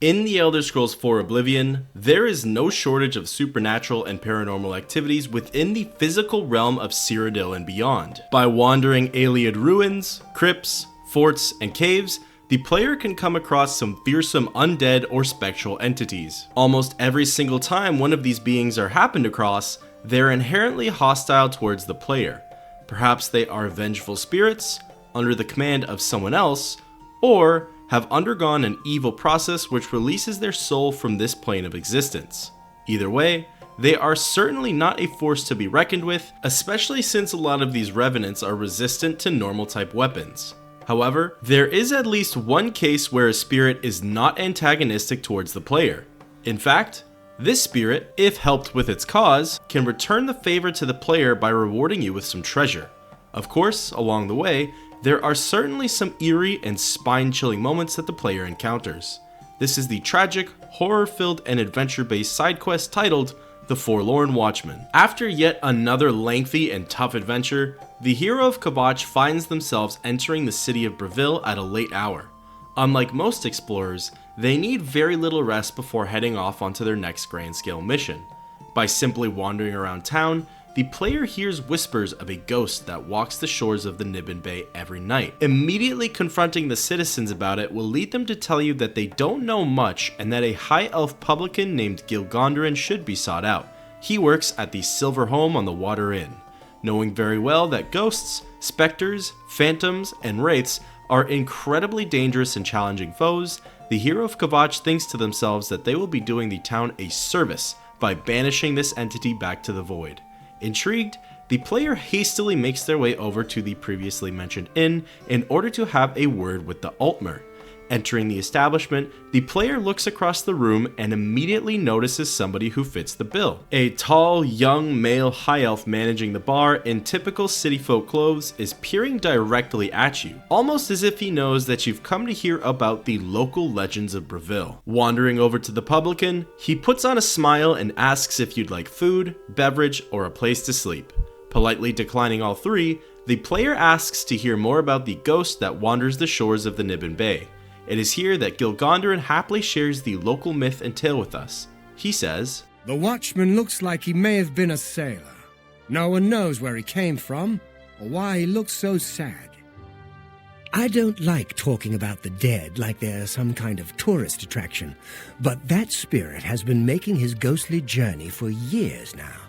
In the Elder Scrolls IV Oblivion, there is no shortage of supernatural and paranormal activities within the physical realm of Cyrodiil and beyond. By wandering Ayleid ruins, crypts, forts, and caves, the player can come across some fearsome undead or spectral entities. Almost every single time one of these beings are happened across, they're inherently hostile towards the player. Perhaps they are vengeful spirits, under the command of someone else, or have undergone an evil process which releases their soul from this plane of existence. Either way, they are certainly not a force to be reckoned with, especially since a lot of these revenants are resistant to normal type weapons. However, there is at least one case where a spirit is not antagonistic towards the player. In fact, this spirit, if helped with its cause, can return the favor to the player by rewarding you with some treasure. Of course, along the way, there are certainly some eerie and spine-chilling moments that the player encounters. This is the tragic, horror-filled, and adventure-based side quest titled The Forlorn Watchmen. After yet another lengthy and tough adventure, the hero of Kvatch finds themselves entering the city of Bravil at a late hour. Unlike most explorers, they need very little rest before heading off onto their next grand-scale mission. By simply wandering around town, the player hears whispers of a ghost that walks the shores of the Niben Bay every night. Immediately confronting the citizens about it will lead them to tell you that they don't know much and that a high elf publican named Gilgondarin should be sought out. He works at the Silver Home on the Water Inn. Knowing very well that ghosts, specters, phantoms, and wraiths are incredibly dangerous and challenging foes, the hero of Kvatch thinks to themselves that they will be doing the town a service by banishing this entity back to the void. Intrigued, the player hastily makes their way over to the previously mentioned inn in order to have a word with the Altmer. Entering the establishment, the player looks across the room and immediately notices somebody who fits the bill. A tall, young male high elf managing the bar in typical city folk clothes is peering directly at you, almost as if he knows that you've come to hear about the local legends of Bravil. Wandering over to the publican, he puts on a smile and asks if you'd like food, beverage, or a place to sleep. Politely declining all three, the player asks to hear more about the ghost that wanders the shores of the Niben Bay. It is here that Gilgondarin happily shares the local myth and tale with us. He says, "The Watchman looks like he may have been a sailor. No one knows where he came from, or why he looks so sad. I don't like talking about the dead like they're some kind of tourist attraction, but that spirit has been making his ghostly journey for years now.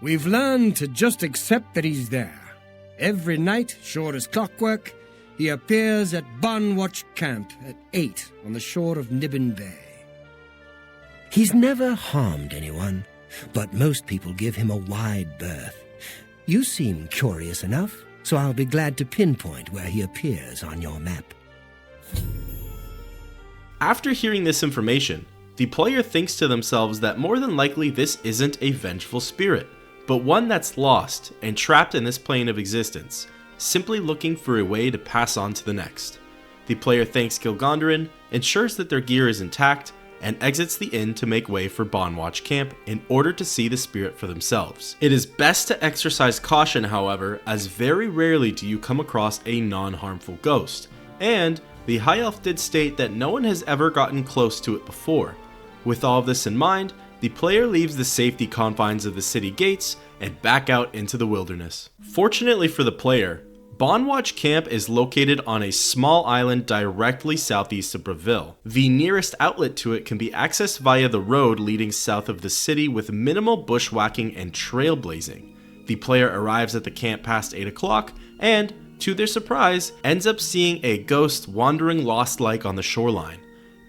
We've learned to just accept that he's there. Every night, sure as clockwork, he appears at Watch Camp at 8 on the shore of Niben Bay. He's never harmed anyone, but most people give him a wide berth. You seem curious enough, so I'll be glad to pinpoint where he appears on your map." After hearing this information, the player thinks to themselves that more than likely this isn't a vengeful spirit, but one that's lost and trapped in this plane of existence, simply looking for a way to pass on to the next. The player thanks Gilgondarin, ensures that their gear is intact, and exits the inn to make way for Watch Camp in order to see the spirit for themselves. It is best to exercise caution, however, as very rarely do you come across a non-harmful ghost, and the High Elf did state that no one has ever gotten close to it before. With all of this in mind, the player leaves the safety confines of the city gates and back out into the wilderness. Fortunately for the player, Watch Camp is located on a small island directly southeast of Bravil. The nearest outlet to it can be accessed via the road leading south of the city with minimal bushwhacking and trailblazing. The player arrives at the camp past 8 o'clock and, to their surprise, ends up seeing a ghost wandering lost-like on the shoreline.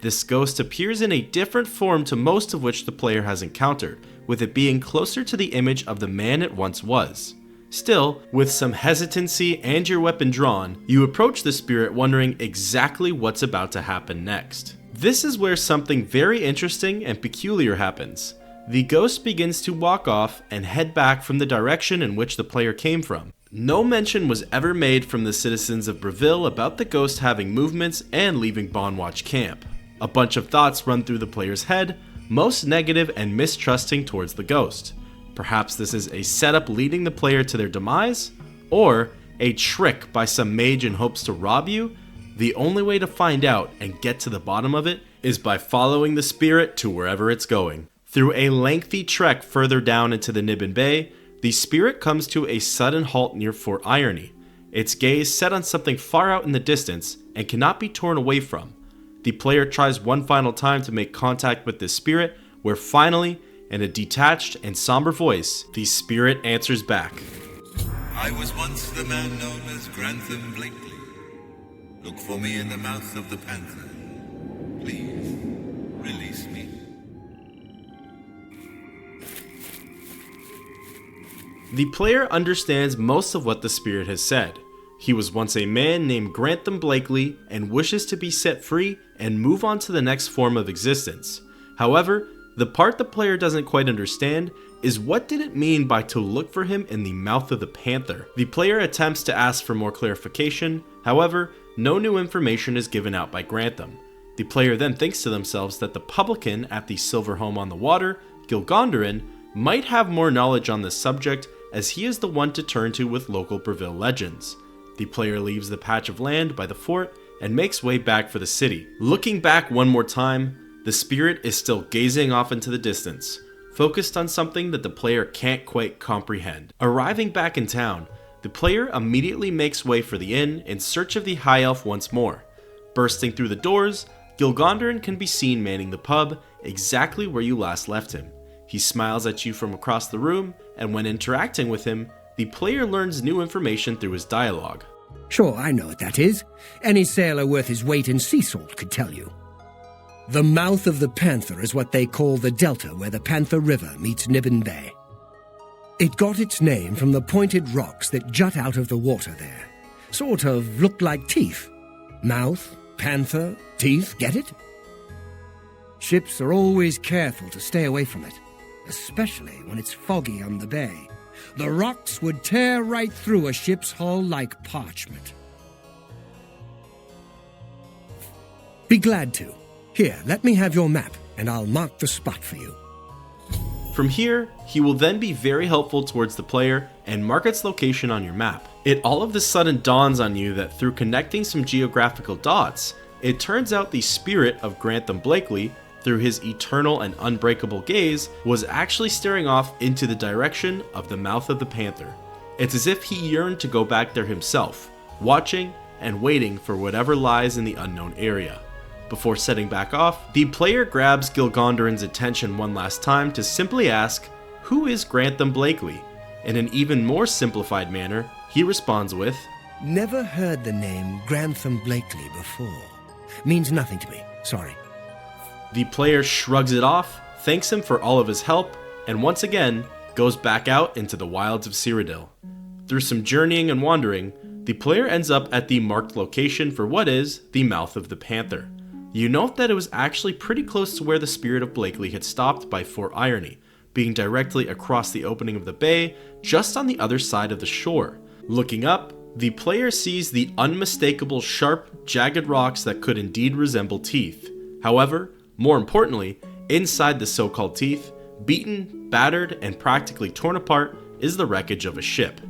This ghost appears in a different form to most of which the player has encountered, with it being closer to the image of the man it once was. Still, with some hesitancy and your weapon drawn, you approach the spirit wondering exactly what's about to happen next. This is where something very interesting and peculiar happens. The ghost begins to walk off and head back from the direction in which the player came from. No mention was ever made from the citizens of Bravil about the ghost having movements and leaving Watch Camp. A bunch of thoughts run through the player's head, most negative and mistrusting towards the ghost. Perhaps this is a setup leading the player to their demise, or a trick by some mage in hopes to rob you? The only way to find out and get to the bottom of it is by following the spirit to wherever it's going. Through a lengthy trek further down into the Niben Bay, the spirit comes to a sudden halt near Fort Irony, its gaze set on something far out in the distance and cannot be torn away from. The player tries one final time to make contact with this spirit, where finally, in a detached and somber voice, the spirit answers back. I was once the man known as Grantham Blakeley. Look for me in the mouth of the panther. Please, release me. The player understands most of what the spirit has said. He was once a man named Grantham Blakeley and wishes to be set free and move on to the next form of existence. However, the part the player doesn't quite understand is what did it mean by to look for him in the mouth of the panther. The player attempts to ask for more clarification, however, no new information is given out by Grantham. The player then thinks to themselves that the publican at the Silver Home on the Water, Gilgondarin, might have more knowledge on this subject as he is the one to turn to with local Bravil legends. The player leaves the patch of land by the fort and makes way back for the city. Looking back one more time, the spirit is still gazing off into the distance, focused on something that the player can't quite comprehend. Arriving back in town, the player immediately makes way for the inn in search of the High Elf once more. Bursting through the doors, Gilgondarin can be seen manning the pub exactly where you last left him. He smiles at you from across the room, and when interacting with him, the player learns new information through his dialogue. Sure, I know what that is. Any sailor worth his weight in sea salt could tell you. The mouth of the Panther is what they call the delta where the Panther River meets Niben Bay. It got its name from the pointed rocks that jut out of the water there. Sort of look like teeth. Mouth, panther, teeth, get it? Ships are always careful to stay away from it, especially when it's foggy on the bay. The rocks would tear right through a ship's hull like parchment. Be glad to. Here, let me have your map, and I'll mark the spot for you. From here, he will then be very helpful towards the player and mark its location on your map. It all of a sudden dawns on you that through connecting some geographical dots, it turns out the spirit of Grantham Blakeley, through his eternal and unbreakable gaze, was actually staring off into the direction of the mouth of the panther. It's as if he yearned to go back there himself, watching and waiting for whatever lies in the unknown area. Before setting back off, the player grabs Gilgondarin's attention one last time to simply ask, "Who is Grantham Blakeley?" In an even more simplified manner, he responds with, Never heard the name Grantham Blakeley before. Means nothing to me, sorry. The player shrugs it off, thanks him for all of his help, and once again, goes back out into the wilds of Cyrodiil. Through some journeying and wandering, the player ends up at the marked location for what is the mouth of the panther. You note that it was actually pretty close to where the spirit of Blakeley had stopped by Fort Irony, being directly across the opening of the bay, just on the other side of the shore. Looking up, the player sees the unmistakable sharp, jagged rocks that could indeed resemble teeth. However, more importantly, inside the so-called teeth, beaten, battered, and practically torn apart, is the wreckage of a ship.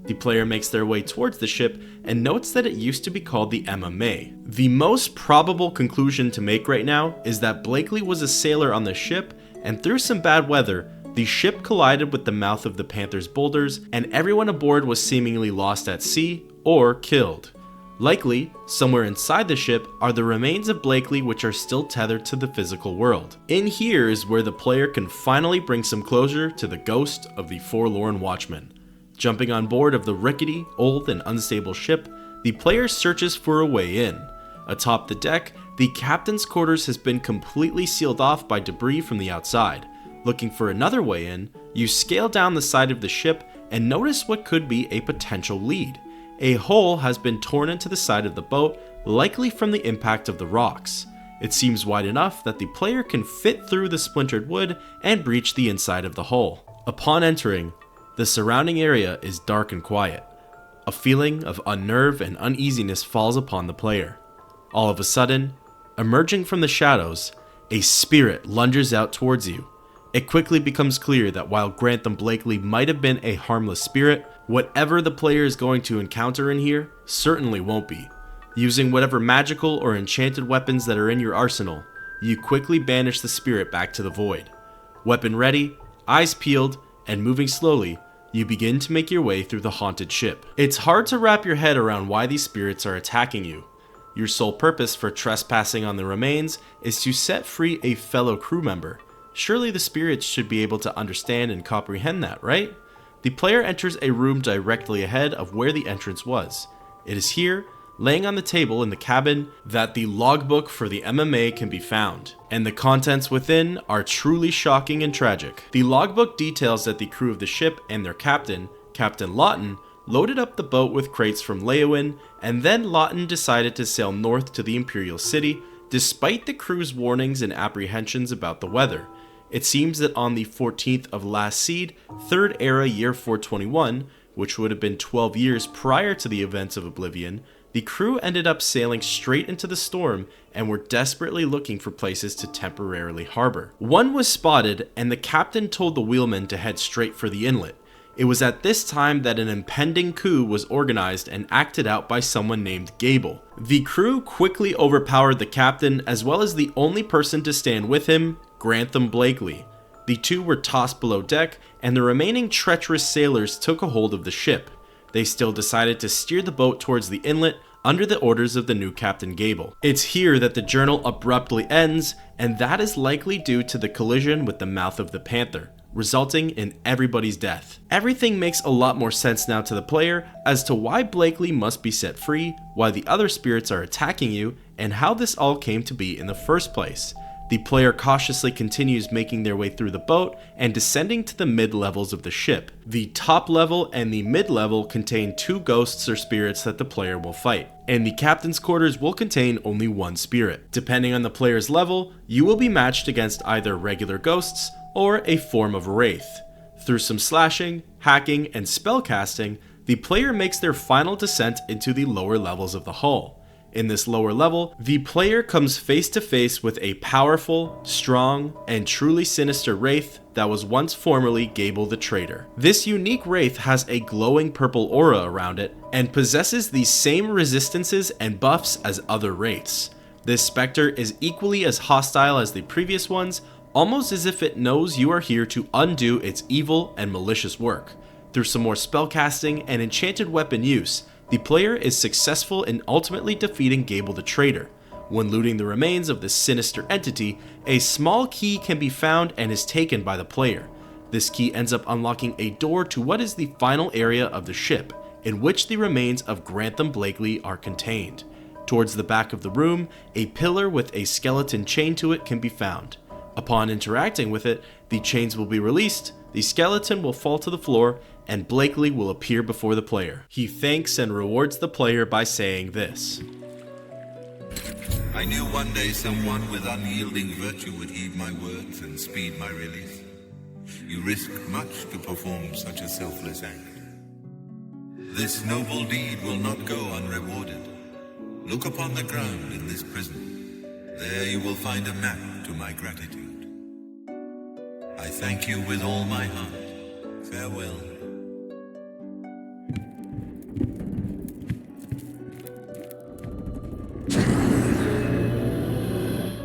The player makes their way towards the ship and notes that it used to be called the MMA. The most probable conclusion to make right now is that Blakeley was a sailor on the ship, and through some bad weather, the ship collided with the mouth of the Panther's boulders, and everyone aboard was seemingly lost at sea or killed. Likely, somewhere inside the ship are the remains of Blakeley which are still tethered to the physical world. In here is where the player can finally bring some closure to the ghost of the Forlorn Watchmen. Jumping on board of the rickety, old, and unstable ship, the player searches for a way in. Atop the deck, the captain's quarters has been completely sealed off by debris from the outside. Looking for another way in, you scale down the side of the ship and notice what could be a potential lead. A hole has been torn into the side of the boat, likely from the impact of the rocks. It seems wide enough that the player can fit through the splintered wood and breach the inside of the hole. Upon entering, the surrounding area is dark and quiet. A feeling of unnerve and uneasiness falls upon the player. All of a sudden, emerging from the shadows, a spirit lunges out towards you. It quickly becomes clear that while Grantham Blakeley might have been a harmless spirit, whatever the player is going to encounter in here certainly won't be. Using whatever magical or enchanted weapons that are in your arsenal, you quickly banish the spirit back to the void. Weapon ready, eyes peeled, and moving slowly, you begin to make your way through the haunted ship. It's hard to wrap your head around why these spirits are attacking you. Your sole purpose for trespassing on the remains is to set free a fellow crew member. Surely the spirits should be able to understand and comprehend that, right? The player enters a room directly ahead of where the entrance was. It is here, laying on the table in the cabin, that the logbook for the MMA can be found, and the contents within are truly shocking and tragic. The logbook details that the crew of the ship and their captain, Captain Lawton, loaded up the boat with crates from Leowin, and then Lawton decided to sail north to the Imperial City, despite the crew's warnings and apprehensions about the weather. It seems that on the 14th of last seed, 3rd era year 421, which would have been 12 years prior to the events of Oblivion, the crew ended up sailing straight into the storm and were desperately looking for places to temporarily harbor. One was spotted, and the captain told the wheelman to head straight for the inlet. It was at this time that an impending coup was organized and acted out by someone named Gable. The crew quickly overpowered the captain as well as the only person to stand with him, Grantham Blakeley. The two were tossed below deck, and the remaining treacherous sailors took a hold of the ship. They still decided to steer the boat towards the inlet under the orders of the new Captain Gable. It's here that the journal abruptly ends, and that is likely due to the collision with the mouth of the Panther, resulting in everybody's death. Everything makes a lot more sense now to the player as to why Blakeley must be set free, why the other spirits are attacking you, and how this all came to be in the first place. The player cautiously continues making their way through the boat and descending to the mid-levels of the ship. The top level and the mid-level contain 2 ghosts or spirits that the player will fight, and the captain's quarters will contain only 1 spirit. Depending on the player's level, you will be matched against either regular ghosts or a form of wraith. Through some slashing, hacking, and spellcasting, the player makes their final descent into the lower levels of the hull. In this lower level, the player comes face to face with a powerful, strong, and truly sinister wraith that was once formerly Gable the Traitor. This unique wraith has a glowing purple aura around it and possesses the same resistances and buffs as other wraiths. This specter is equally as hostile as the previous ones, almost as if it knows you are here to undo its evil and malicious work. Through some more spellcasting and enchanted weapon use, the player is successful in ultimately defeating Gable the Traitor. When looting the remains of this sinister entity, a small key can be found and is taken by the player. This key ends up unlocking a door to what is the final area of the ship, in which the remains of Grantham Blakeley are contained. Towards the back of the room, a pillar with a skeleton chained to it can be found. Upon interacting with it, the chains will be released, the skeleton will fall to the floor, and Blakeley will appear before the player. He thanks and rewards the player by saying this: I knew one day someone with unyielding virtue would heed my words and speed my release. You risk much to perform such a selfless act. This noble deed will not go unrewarded. Look upon the ground in this prison. There you will find a map to my gratitude. I thank you with all my heart. Farewell.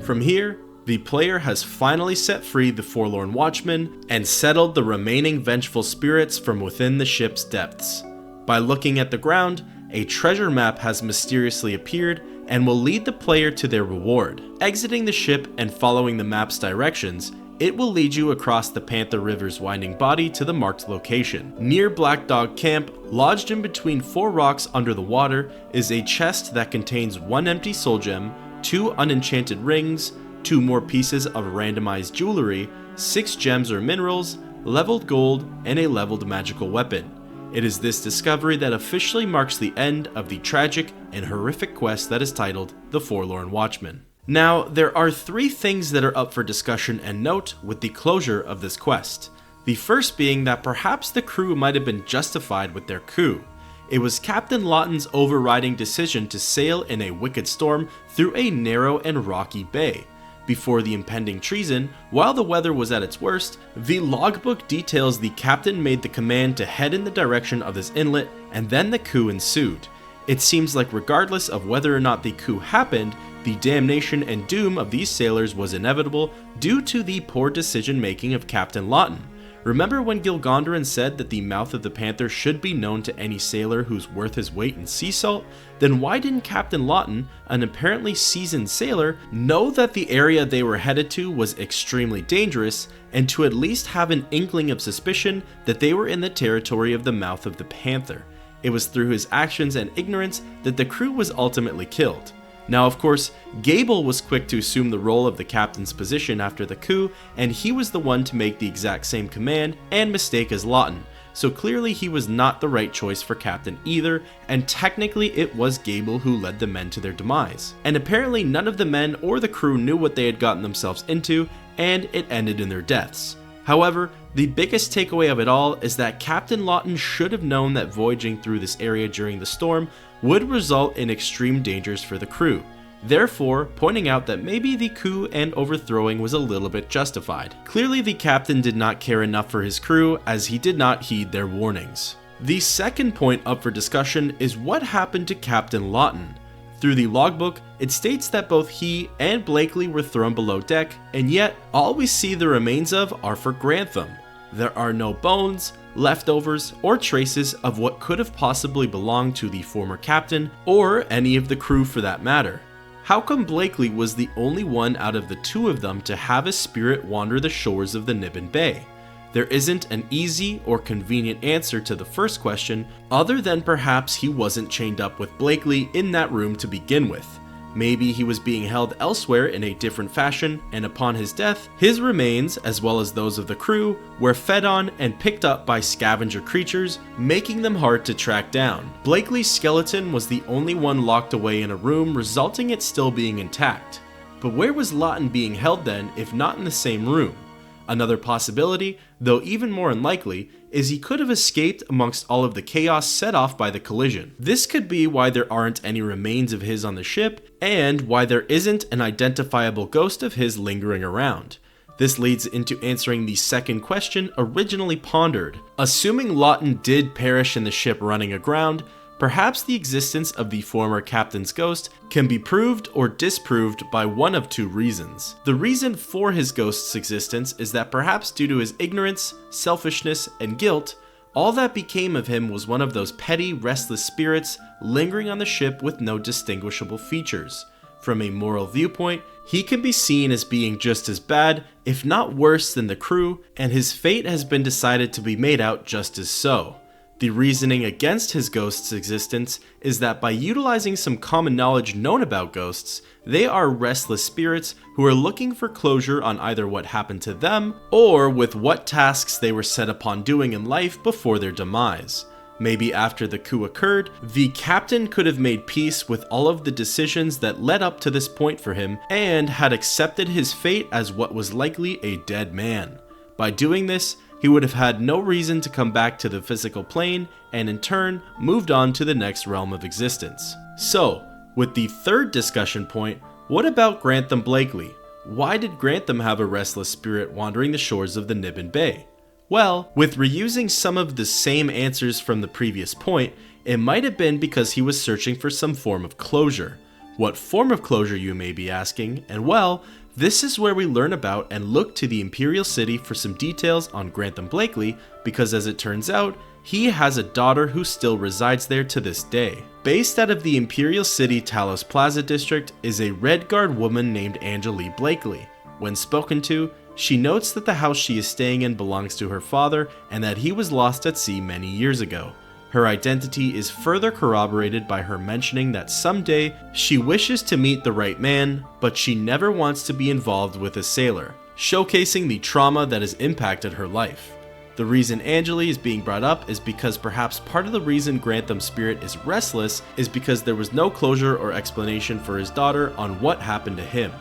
From here, the player has finally set free the Forlorn Watchmen and settled the remaining vengeful spirits from within the ship's depths. By looking at the ground, a treasure map has mysteriously appeared and will lead the player to their reward. Exiting the ship and following the map's directions, it will lead you across the Panther River's winding body to the marked location. Near Black Dog Camp, lodged in between 4 rocks under the water, is a chest that contains 1 empty soul gem, 2 unenchanted rings, 2 more pieces of randomized jewelry, 6 gems or minerals, leveled gold, and a leveled magical weapon. It is this discovery that officially marks the end of the tragic and horrific quest that is titled The Forlorn Watchmen. Now, there are 3 things that are up for discussion and note with the closure of this quest. The first being that perhaps the crew might have been justified with their coup. It was Captain Lawton's overriding decision to sail in a wicked storm through a narrow and rocky bay. Before the impending treason, while the weather was at its worst, the logbook details the captain made the command to head in the direction of this inlet, and then the coup ensued. It seems like regardless of whether or not the coup happened, The damnation and doom of these sailors was inevitable due to the poor decision making of Captain Lawton. Remember when Gilgondrin said that the mouth of the Panther should be known to any sailor who's worth his weight in sea salt? Then why didn't Captain Lawton, an apparently seasoned sailor, know that the area they were headed to was extremely dangerous, and to at least have an inkling of suspicion that they were in the territory of the mouth of the Panther? It was through his actions and ignorance that the crew was ultimately killed. Now, of course, Gable was quick to assume the role of the captain's position after the coup, and he was the one to make the exact same command and mistake as Lawton, so clearly he was not the right choice for captain either, and technically it was Gable who led the men to their demise. And apparently none of the men or the crew knew what they had gotten themselves into, and it ended in their deaths. However, the biggest takeaway of it all is that Captain Lawton should have known that voyaging through this area during the storm would result in extreme dangers for the crew, therefore pointing out that maybe the coup and overthrowing was a little bit justified. Clearly the captain did not care enough for his crew, as he did not heed their warnings. The second point up for discussion is what happened to Captain Lawton. Through the logbook, it states that both he and Blakeley were thrown below deck, and yet all we see the remains of are for Grantham. There are no bones, leftovers, or traces of what could have possibly belonged to the former captain, or any of the crew for that matter. How come Blakeley was the only one out of the two of them to have his spirit wander the shores of the Niben Bay? There isn't an easy or convenient answer to the first question, other than perhaps he wasn't chained up with Blakeley in that room to begin with. Maybe he was being held elsewhere in a different fashion, and upon his death, his remains, as well as those of the crew, were fed on and picked up by scavenger creatures, making them hard to track down. Blakeley's skeleton was the only one locked away in a room, resulting in it still being intact. But where was Lawton being held then, if not in the same room? Another possibility, though even more unlikely, is he could have escaped amongst all of the chaos set off by the collision. This could be why there aren't any remains of his on the ship, and why there isn't an identifiable ghost of his lingering around. This leads into answering the second question originally pondered. Assuming Lawton did perish in the ship running aground, perhaps the existence of the former captain's ghost can be proved or disproved by one of two reasons. The reason for his ghost's existence is that perhaps due to his ignorance, selfishness, and guilt, all that became of him was one of those petty, restless spirits lingering on the ship with no distinguishable features. From a moral viewpoint, he can be seen as being just as bad, if not worse than the crew, and his fate has been decided to be made out just as so. The reasoning against his ghost's existence is that by utilizing some common knowledge known about ghosts, they are restless spirits who are looking for closure on either what happened to them or with what tasks they were set upon doing in life before their demise. Maybe after the coup occurred, the captain could have made peace with all of the decisions that led up to this point for him and had accepted his fate as what was likely a dead man. By doing this, he would have had no reason to come back to the physical plane and in turn moved on to the next realm of existence. So, with the third discussion point, what about Grantham Blakeley? Why did Grantham have a restless spirit wandering the shores of the Niben Bay? Well, with reusing some of the same answers from the previous point, it might have been because he was searching for some form of closure. What form of closure, you may be asking? And well, this is where we learn about and look to the Imperial City for some details on Grantham Blakeley, because as it turns out, he has a daughter who still resides there to this day. Based out of the Imperial City Talos Plaza district is a Red Guard woman named Angelique Blakeley. When spoken to, she notes that the house she is staying in belongs to her father and that he was lost at sea many years ago. Her identity is further corroborated by her mentioning that someday she wishes to meet the right man, but she never wants to be involved with a sailor, showcasing the trauma that has impacted her life. The reason Angeli is being brought up is because perhaps part of the reason Grantham's spirit is restless is because there was no closure or explanation for his daughter on what happened to him.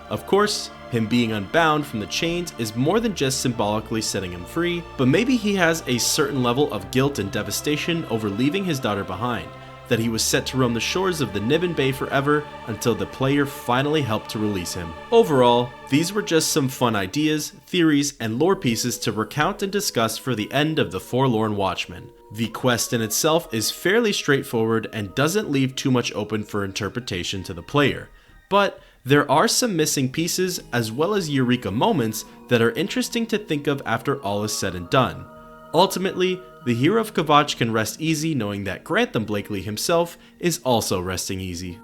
Of course, him being unbound from the chains is more than just symbolically setting him free, but maybe he has a certain level of guilt and devastation over leaving his daughter behind, that he was set to roam the shores of the Niben Bay forever until the player finally helped to release him. Overall, these were just some fun ideas, theories, and lore pieces to recount and discuss for the end of the Forlorn Watchmen. The quest in itself is fairly straightforward and doesn't leave too much open for interpretation to the player. But there are some missing pieces as well as eureka moments that are interesting to think of after all is said and done. Ultimately, the hero of Kvatch can rest easy knowing that Grantham Blakeley himself is also resting easy.